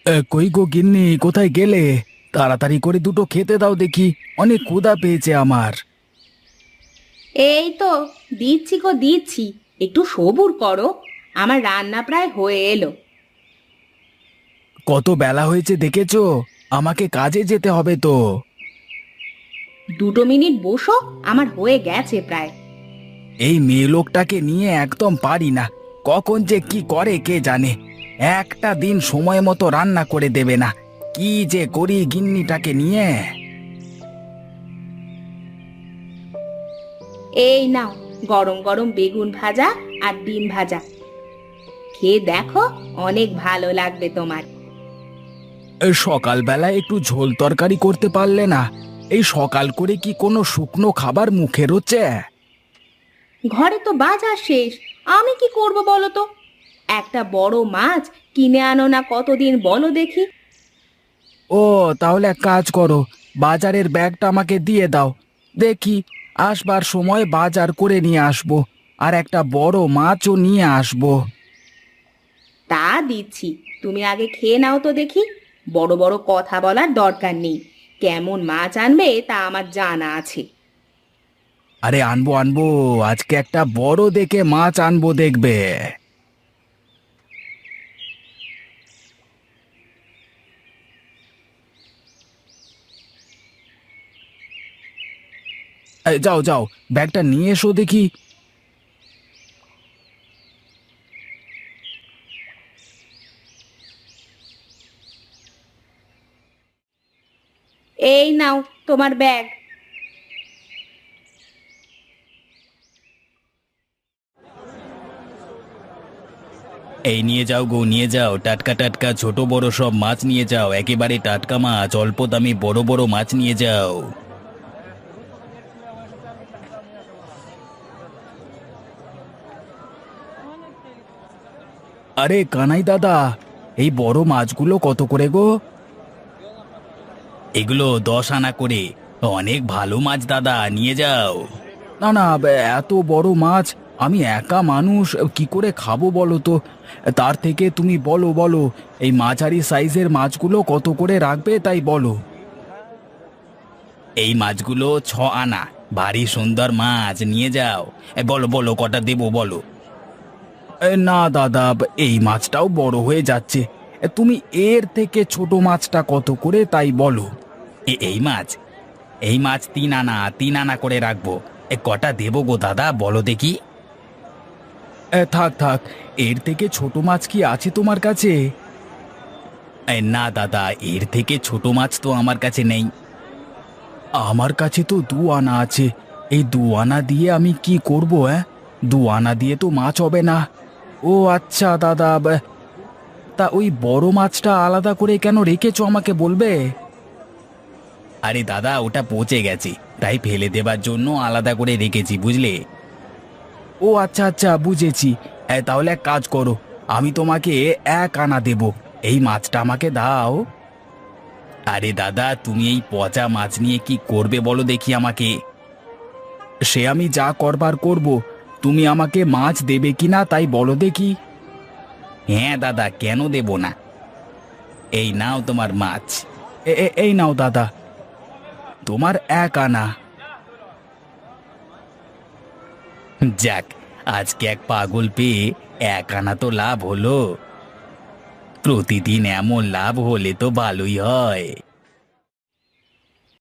কই গো গিন্নি, কোথায় গেলে? তাড়াতাড়ি করে দুটো খেতে দাও দেখি, অনেক ক্ষুধা পেয়েছে আমার। এই তো দিচ্ছি গো দিচ্ছি। একটু সবুর করো, আমার রান্না প্রায় হয়ে এলো। কত বেলা হয়েছে দেখেছো? আমাকে কাজে যেতে হবে তো। 2 মিনিট বসো, আমার হয়ে গেছে প্রায়। এই মেয়ে লোকটাকে নিয়ে একদম পারি না। কখন যে কি করে কে জানে। একটা দিন সময় মতো রান্না করে দেবে না। কি যে করি গিন্নিটাকে নিয়ে। এই নাও, গরম গরম বেগুন ভাজা আর ডিম ভাজা, খেয়ে দেখো, অনেক ভালো লাগবে তোমার। সকালবেলা একটু ঝোল তরকারি করতে পারলে না? এই সকাল করে কি কোনো শুকনো খাবার মুখে রোচে? ঘরে তো বাজার শেষ, আমি কি করব বলো তো? একটা বড় মাছ কিনে আনো না, কতদিন বলো দেখি। ও, তাহলে এক কাজ করো, বাজারের ব্যাগটা আমাকে দিয়ে দাও। দেখি, আসবার সময় বাজার করে নিয়ে আসবো। আর একটা বড় মাছও নিয়ে আসবো। তা দিচ্ছি, তুমি আগে খেয়ে নাও তো দেখি। বড় বড় কথা বলার দরকার নেই, কেমন মাছ আনবে তা আমার জানা আছে। আরে আনবো আনবো, আজকে একটা বড় দেখে মাছ আনবো দেখবে। এই, যাও যাও, ব্যাগটা নিয়ে এসো দেখি। এই নাও তোমার ব্যাগ। এই নিয়ে যাও গো, নিয়ে যাও, টাটকা টাটকা ছোট বড় সব মাছ নিয়ে যাও, একেবারে টাটকা মাছ, অল্প দামি বড় বড় মাছ নিয়ে যাও। আরে কানাই দাদা, এই বড় মাছগুলো কত করে গো? এগুলো 10 আনা করে। অনেক ভালো মাছ দাদা, নিয়ে যাও। না না, এত বড় মাছ আমি একা মানুষ কি করে খাবো বলো তো? তার থেকে তুমি বলো বলো, এই মাঝারি সাইজের মাছগুলো কত করে রাখবে তাই বলো। এই মাছগুলো 6 আনা, ভারী সুন্দর মাছ, নিয়ে যাও। বলো বলো কটা দেবো বলো। না দাদা, এই মাছটাও বড় হয়ে যাচ্ছে। তুমি এর থেকে ছোট মাছটা কত করে তাই বলো। এই মাছ, এই মাছ 3 আনা, 3 আনা করে রাখবো। কটা দেবো গো দাদা বলো দেখি। থাক থাক, এর থেকে ছোট মাছ কি আছে তোমার কাছে? না দাদা, এর থেকে ছোট মাছ তো আমার কাছে নেই। আমার কাছে তো 2 আনা আছে। এই 2 আনা দিয়ে আমি কি করব? 2 আনা দিয়ে তো মাছ হবে না। ও আচ্ছা দাদা, তা ওই বড় মাছটা আলাদা করে কেন রেখেছো আমাকে বলবে? আরে দাদা, ওটা পচে গেছে, তাই ফেলে দেবার জন্য আলাদা করে রেখেছি বুঝলে। ও আচ্ছা আচ্ছা, বুঝেছি। তাহলে এক কাজ করো, আমি তোমাকে 1 আনা দেব, এই মাছটা আমাকে দাও। আরে দাদা, তুমি এই পচা মাছ নিয়ে কি করবে বলো দেখি আমাকে। সে আমি যা করবার করব, তুমি আমাকে মাছ দেবে কিনা তাই বলো দেখি। হ্যাঁ দাদা, কেন দেব না। এই নাও তোমার মাছ। এই নাও দাদা, তোমার 1 আনা। যাক, আজকে এক পাগল পেয়ে 1 আনা তো লাভ হলো। প্রতিদিন এমন লাভ হলে তো ভালোই হয়।